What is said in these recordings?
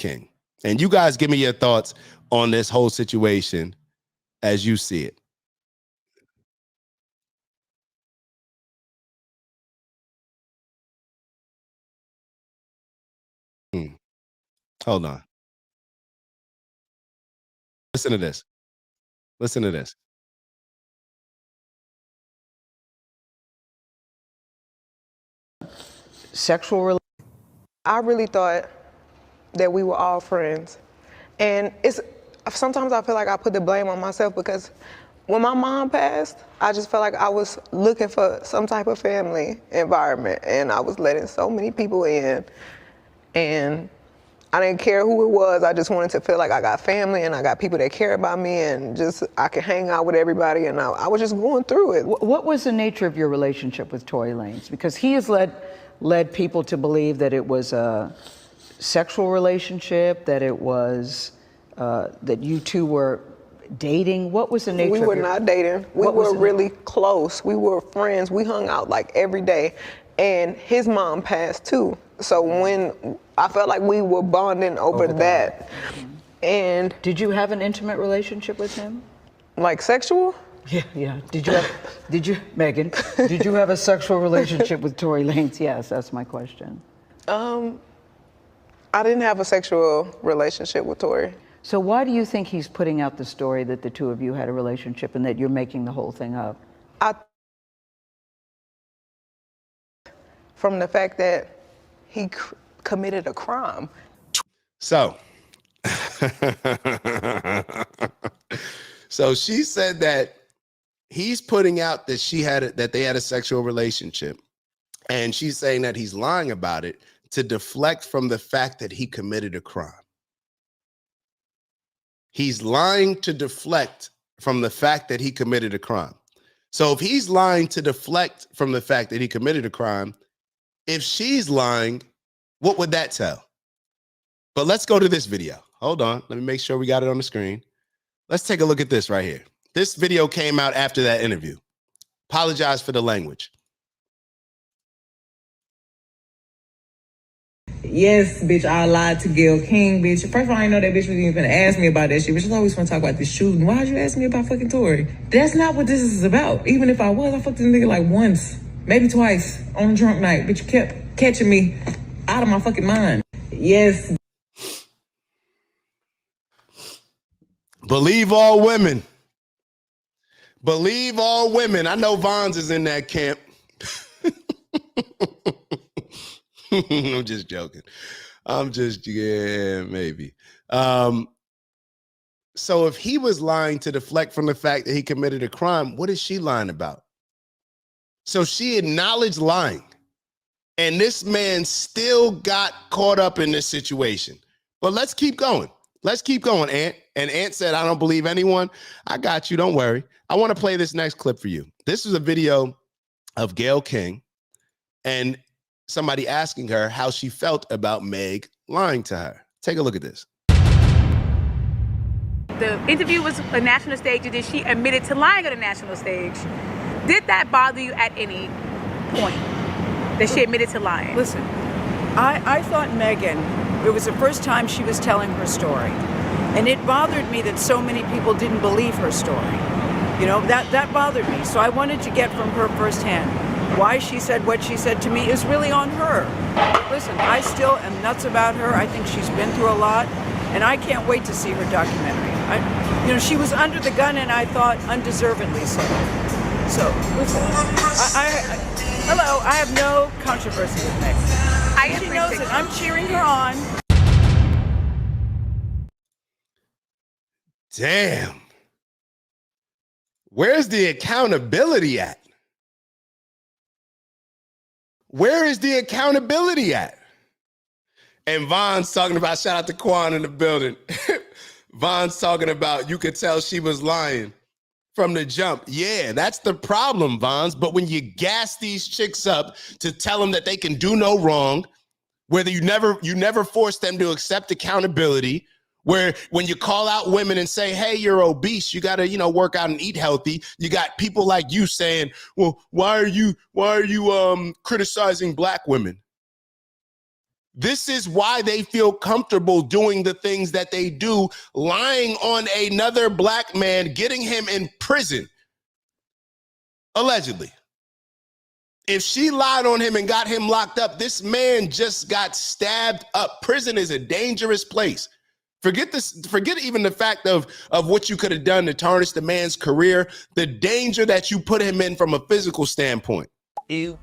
King. And you guys give me your thoughts on this whole situation as you see it. Hold on. Listen to this. Listen to this. Sexual. I really thought that we were all friends. And sometimes I feel like I put the blame on myself because when my mom passed, I just felt like I was looking for some type of family environment, and I was letting so many people in, and I didn't care who it was. I just wanted to feel like I got family and I got people that care about me, and just I could hang out with everybody, and I was just going through it. What was the nature of your relationship with Tory Lanez? Because he has led people to believe that it was a sexual relationship, that it was that you two were dating. What was the nature? We were not dating. We were really close. We were friends. We hung out like every day. And his mom passed too. So when I felt like we were bonding over that. Mm-hmm. And did you have an intimate relationship with him? Like sexual? Yeah. Did you, Megan, did you have a sexual relationship with Tory Lanez? Yes, that's my question. I didn't have a sexual relationship with Tory. So why do you think he's putting out the story that the two of you had a relationship and that you're making the whole thing up? From the fact that he committed a crime. So, so she said that he's putting out that that they had a sexual relationship, and she's saying that he's lying about it to deflect from the fact that he committed a crime. He's lying to deflect from the fact that he committed a crime. So if he's lying to deflect from the fact that he committed a crime, if she's lying, what would that tell? But let's go to this video. Hold on. Let me make sure we got it on the screen. Let's take a look at this right here. This video came out after that interview. Apologize for the language. Yes, bitch, I lied to Gayle King, bitch. First of all, I didn't know that bitch was even gonna ask me about that shit. Bitch, she's always want to talk about this shooting. Why'd you ask me about fucking Tory? That's not what this is about. Even if I was, I fucked this nigga like once, maybe twice on a drunk night. Bitch, you kept catching me out of my fucking mind. Yes. Believe all women. Believe all women. I know Vons is in that camp. I'm just joking. Yeah, maybe. So if he was lying to deflect from the fact that he committed a crime, what is she lying about? So she acknowledged lying. And this man still got caught up in this situation. But let's keep going. Let's keep going, Ant. And Ant said, I don't believe anyone. I got you. Don't worry. I want to play this next clip for you. This is a video of Gayle King and somebody asking her how she felt about Meg lying to her. Take a look at this. The interview was a national stage, and then she admitted to lying on a national stage. Did that bother you at any point, that she admitted to lying? Listen, I thought Megan, it was the first time she was telling her story. And it bothered me that so many people didn't believe her story. You know, that bothered me. So I wanted to get from her firsthand. Why she said what she said to me is really on her. Listen, I still am nuts about her. I think she's been through a lot, and I can't wait to see her documentary. She was under the gun, and I thought undeservedly so. So, listen, hello, I have no controversy with Meg. She knows it. I'm cheering her on. Damn. Where's the accountability at? Where is the accountability at? And Von's talking about, shout out to Quan in the building. Von's talking about, you could tell she was lying from the jump. Yeah, that's the problem, Vons. But when you gas these chicks up to tell them that they can do no wrong, whether you never force them to accept accountability, where when you call out women and say, hey, you're obese, you got to, work out and eat healthy. You got people like you saying, well, why are you criticizing black women? This is why they feel comfortable doing the things that they do, lying on another black man, getting him in prison, allegedly. If she lied on him and got him locked up, this man just got stabbed up. Prison is a dangerous place. Forget this, forget even the fact of what you could have done to tarnish the man's career, the danger that you put him in from a physical standpoint. Ew,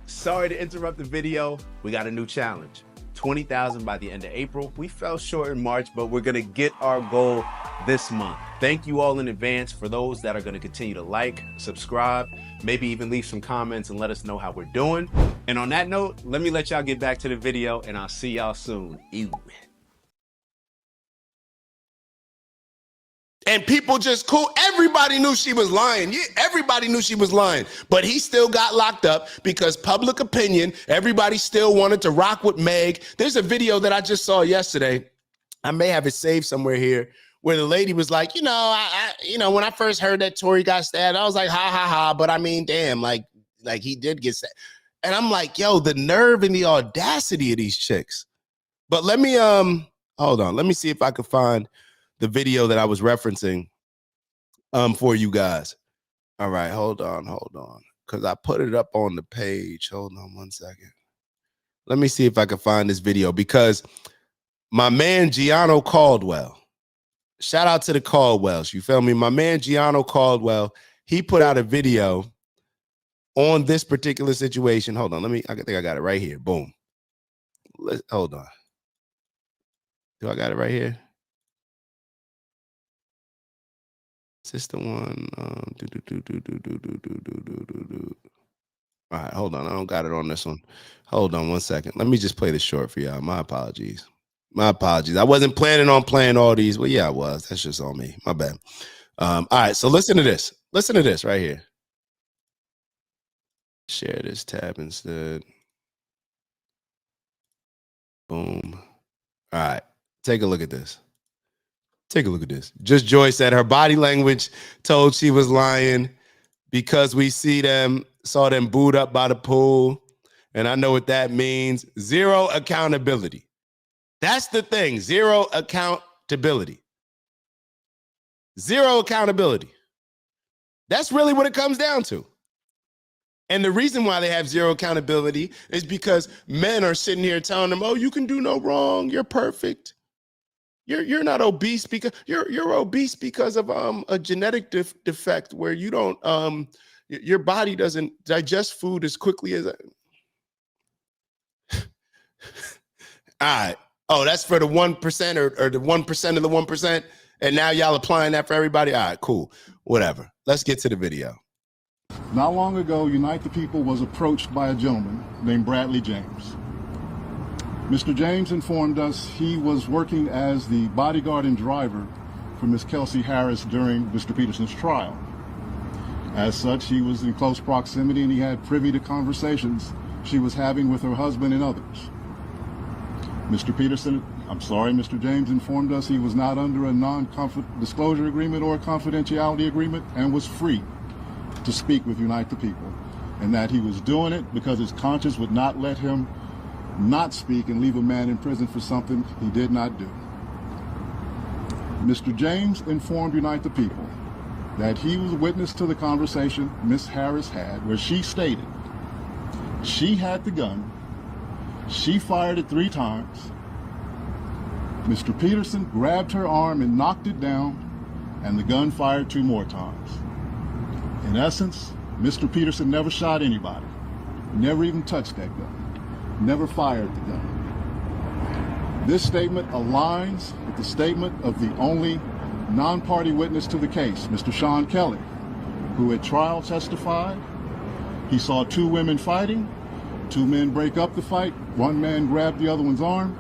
sorry to interrupt the video. We got a new challenge. 20,000 by the end of April. We fell short in March, but we're gonna get our goal this month. Thank you all in advance for those that are gonna continue to like, subscribe, maybe even leave some comments and let us know how we're doing. And on that note, let me let y'all get back to the video and I'll see y'all soon. Ew. And people just cool. Everybody knew she was lying. Yeah, everybody knew she was lying. But he still got locked up because public opinion, everybody still wanted to rock with Meg. There's a video that I just saw yesterday. I may have it saved somewhere here, where the lady was like, you know, when I first heard that Tory got stabbed, I was like, ha, ha, ha. But I mean, damn, like he did get stabbed. And I'm like, yo, the nerve and the audacity of these chicks. But let me, hold on. Let me see if I could find the video that I was referencing for you guys. All right, hold on, because I put it up on the page. Hold on one second. Let me see if I can find this video, because my man Gianno Caldwell, shout out to the Caldwells, you feel me? My man Gianno Caldwell, he put out a video on this particular situation. Hold on, I think I got it right here. Boom. Hold on. Do I got it right here? Is this the one? All right, hold on. I don't got it on this one. Hold on one second. Let me just play the short for y'all. My apologies. I wasn't planning on playing all these. Well, yeah, I was. That's just on me. My bad. All right, so listen to this. Listen to this right here. Share this tab instead. Boom. All right, take a look at this. Take a look at this. Just Joy said her body language told she was lying because we saw them booed up by the pool. And I know what that means. Zero accountability. That's the thing. Zero accountability. Zero accountability. That's really what it comes down to. And the reason why they have zero accountability is because men are sitting here telling them, oh, you can do no wrong. You're perfect. You're not obese because you're obese because of a genetic defect where you don't your body doesn't digest food as quickly as all right. Oh, that's for the 1% or the 1% of the 1%. And now y'all applying that for everybody. All right, cool. Whatever. Let's get to the video. Not long ago, Unite the People was approached by a gentleman named Bradley James. Mr. James informed us he was working as the bodyguard and driver for Ms. Kelsey Harris during Mr. Peterson's trial. As such, he was in close proximity and he had privy to conversations she was having with her husband and others. Mr. James informed us he was not under a non-disclosure agreement or a confidentiality agreement and was free to speak with Unite the People, and that he was doing it because his conscience would not let him not speak and leave a man in prison for something he did not do. Mr. James informed Unite the People that he was a witness to the conversation Ms. Harris had, where she stated she had the gun, she fired it 3 times, Mr. Peterson grabbed her arm and knocked it down, and the gun fired 2 more times. In essence, Mr. Peterson never shot anybody, never even touched that gun, never fired the gun. This statement aligns with the statement of the only non-party witness to the case, Mr. Sean Kelly, who at trial testified he saw 2 women fighting, 2 men break up the fight, 1 man grabbed the other one's arm.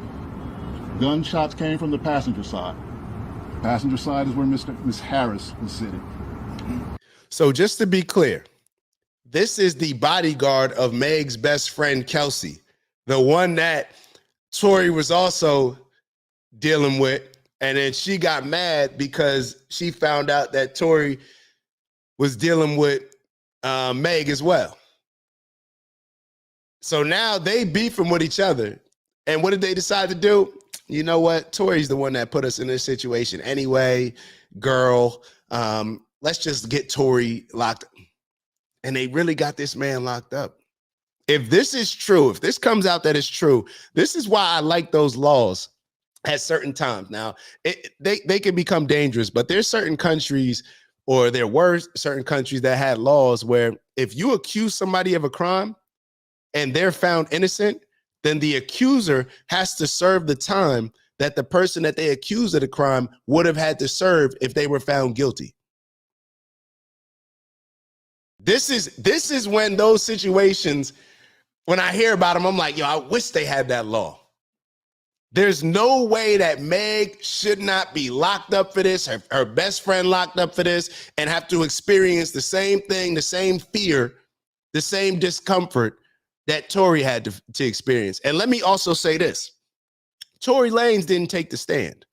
Gunshots came from the passenger side. The passenger side is where Ms. Harris was sitting. So just to be clear, this is the bodyguard of Meg's best friend, Kelsey, the one that Tory was also dealing with. And then she got mad because she found out that Tory was dealing with Meg as well. So now they beefing with each other. And what did they decide to do? You know what? Tory's the one that put us in this situation anyway. Girl, let's just get Tory locked up. And they really got this man locked up. If this is true, if this comes out that it's true, this is why I like those laws at certain times. Now, they can become dangerous, but there's certain countries, or there were certain countries that had laws where if you accuse somebody of a crime and they're found innocent, then the accuser has to serve the time that the person that they accused of the crime would have had to serve if they were found guilty. This is when those situations, when I hear about them, I'm like, yo, I wish they had that law. There's no way that Meg should not be locked up for this, her best friend locked up for this, and have to experience the same thing, the same fear, the same discomfort that Tory had to experience. And let me also say this. Tory Lanez didn't take the stand.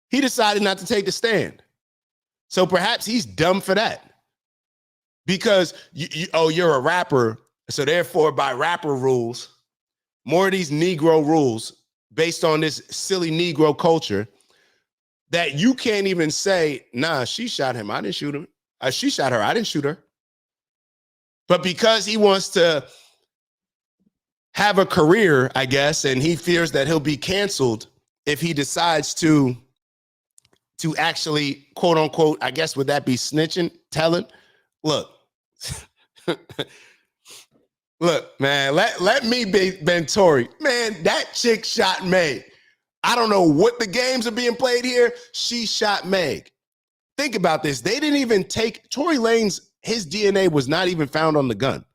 He decided not to take the stand. So perhaps he's dumb for that. Because, you're a rapper, so therefore by rapper rules, more of these Negro rules based on this silly Negro culture that you can't even say, nah, she shot him, I didn't shoot him. She shot her, I didn't shoot her. But because he wants to have a career, I guess, and he fears that he'll be canceled if he decides to actually, quote unquote, I guess, would that be snitching, telling? Look, look, man, let me be Ben Tory. Man, that chick shot Meg. I don't know what the games are being played here. She shot Meg. Think about this. They didn't even take Tory Lanez. His DNA was not even found on the gun.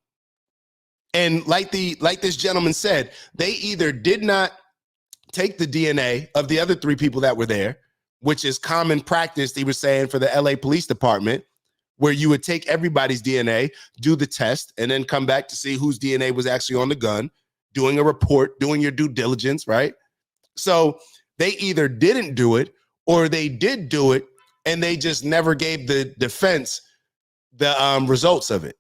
And like this gentleman said, they either did not take the DNA of the other 3 people that were there, which is common practice, he was saying, for the LA Police Department, where you would take everybody's DNA, do the test, and then come back to see whose DNA was actually on the gun, doing a report, doing your due diligence, right? So they either didn't do it or they did do it and they just never gave the defense the results of it.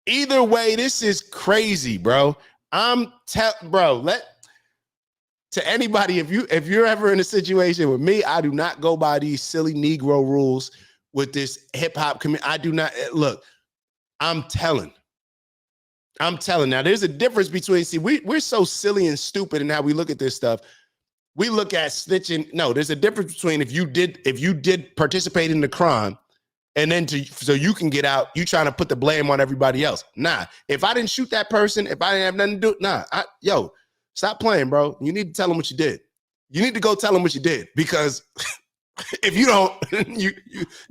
Either way, this is crazy, bro. To anybody, if you're ever in a situation with me, I do not go by these silly Negro rules with this hip hop community. I do not. Look, I'm telling. Now, there's a difference between, we're so silly and stupid in how we look at this stuff. We look at snitching. No, there's a difference between if you did participate in the crime, and then so you can get out, you trying to put the blame on everybody else. Nah, if I didn't shoot that person, if I didn't have nothing to do, yo, stop playing, bro. You need to tell them what you did. You need to go tell them what you did, because if you don't, you're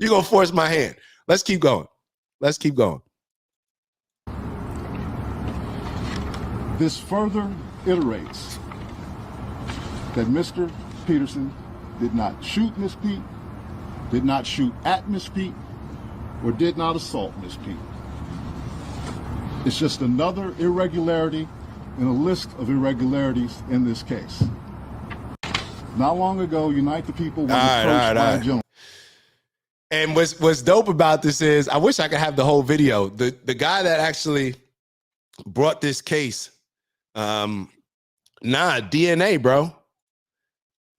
going to force my hand. Let's keep going. This further iterates that Mr. Peterson did not shoot Miss Pete, did not shoot at Miss Pete, or did not assault Miss Pete. It's just another irregularity in a list of irregularities in this case. Not long ago, Unite the People was approached by a gentleman. And what's dope about this is, I wish I could have the whole video. The guy that actually brought this case, DNA, bro.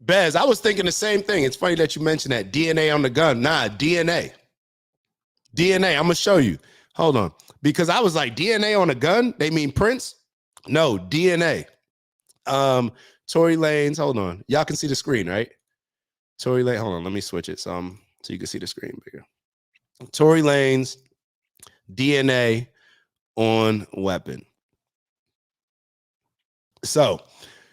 Bez, I was thinking the same thing. It's funny that you mentioned that. DNA on the gun. DNA. I'm going to show you. Hold on. Because I was like, DNA on a gun? They mean prints? No, DNA. Tory Lanez, hold on. Y'all can see the screen, right? Tory Lanez, hold on. Let me switch it so you can see the screen bigger. Tory Lanez, DNA on weapon. So,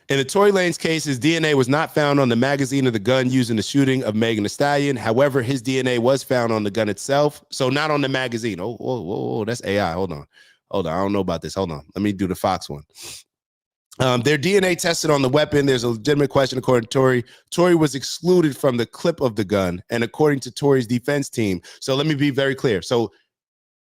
in the Tory Lanez case, his DNA was not found on the magazine of the gun used in the shooting of Megan Thee Stallion. However, his DNA was found on the gun itself. So not on the magazine. Oh, that's AI. Hold on. I don't know about this. Hold on. Let me do the Fox one. Their DNA tested on the weapon. There's a legitimate question according to Tory. Tory was excluded from the clip of the gun. And according to Tory's defense team, so let me be very clear. So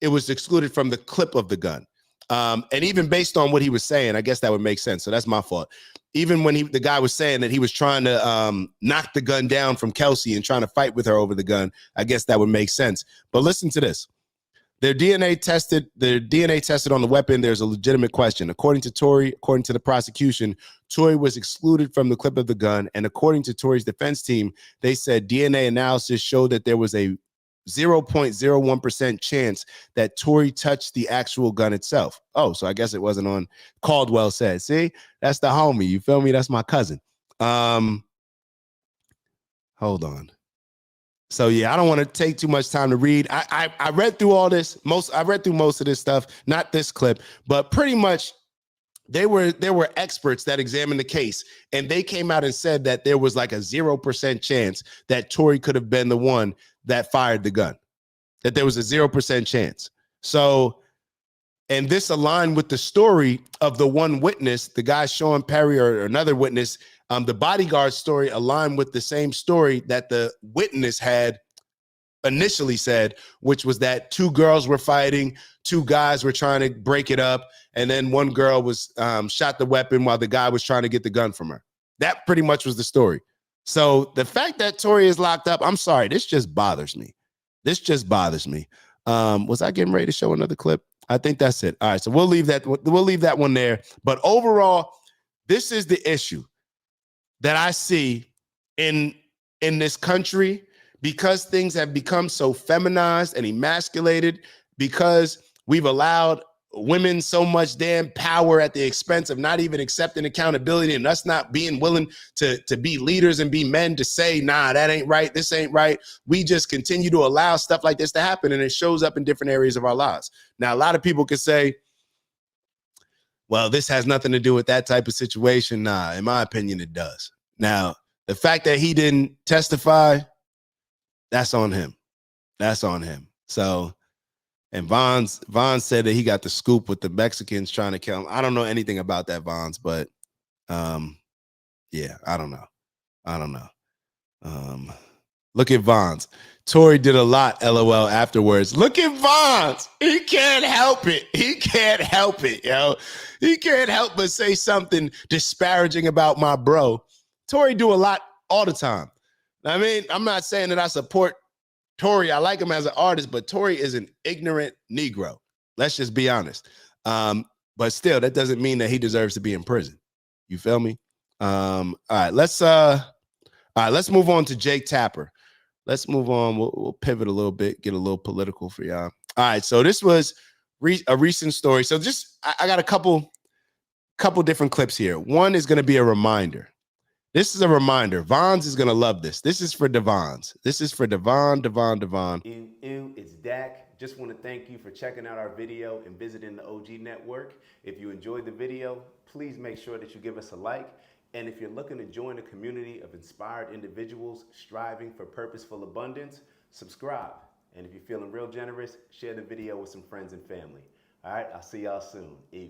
it was excluded from the clip of the gun. And even based on what he was saying, I guess that would make sense. So that's my fault. Even when the guy was saying that he was trying to knock the gun down from Kelsey and trying to fight with her over the gun, I guess that would make sense. But listen to this. Their DNA tested on the weapon. There's a legitimate question. According to Tory, according to the prosecution, Tory was excluded from the clip of the gun. And according to Tory's defense team, they said DNA analysis showed that there was a 0.01% chance that Tory touched the actual gun itself. Oh, so I guess it wasn't on. Caldwell said, see, that's the homie. You feel me? That's my cousin. Hold on. So yeah, I don't want to take too much time to read. I read through all this. I read through most of this stuff, not this clip, but pretty much there were experts that examined the case, and they came out and said that there was like a 0% chance that Tory could have been the one that fired the gun. That there was a 0% chance. So, and this aligned with the story of the one witness, the guy Sean Perry or another witness. The bodyguard story aligned with the same story that the witness had initially said, which was that two girls were fighting, two guys were trying to break it up, and then one girl was shot the weapon while the guy was trying to get the gun from her. That pretty much was the story. So the fact that Tory is locked up, I'm sorry, this just bothers me. This just bothers me. Was I getting ready to show another clip? I think that's it. All right, so we'll leave that one there. But overall, this is the issue that I see in this country, because things have become so feminized and emasculated, because we've allowed women so much damn power at the expense of not even accepting accountability, and us not being willing to be leaders and be men to say, nah, that ain't right, this ain't right. We just continue to allow stuff like this to happen, and it shows up in different areas of our lives. Now, a lot of people could say, well, this has nothing to do with that type of situation. Nah, in my opinion, it does. Now, the fact that he didn't testify, that's on him. That's on him. So, and Vaughn said that he got the scoop with the Mexicans trying to kill him. I don't know anything about that, Vaughn, but yeah, I don't know. Look at Vaughn's. Tory did a lot, LOL, afterwards. Look at Vaughn's. He can't help it. He can't help it, yo. He can't help but say something disparaging about my bro. Tory do a lot all the time. I mean, I'm not saying that I support Tory. I like him as an artist, but Tory is an ignorant Negro. Let's just be honest. But still, that doesn't mean that he deserves to be in prison. You feel me? All right, let's move on to Jake Tapper. Let's move on. We'll pivot a little bit, get a little political for y'all. All right, so this was a recent story. So just I got a couple different clips here. One is going to be a reminder. This is a reminder. Vons is going to love this. This is for Devons. This is for Devon. Ew, it's Dak. Just want to thank you for checking out our video and visiting the OG Network. If you enjoyed the video, please make sure that you give us a like. And if you're looking to join a community of inspired individuals striving for purposeful abundance, subscribe. And if you're feeling real generous, share the video with some friends and family. All right, I'll see y'all soon. Ew.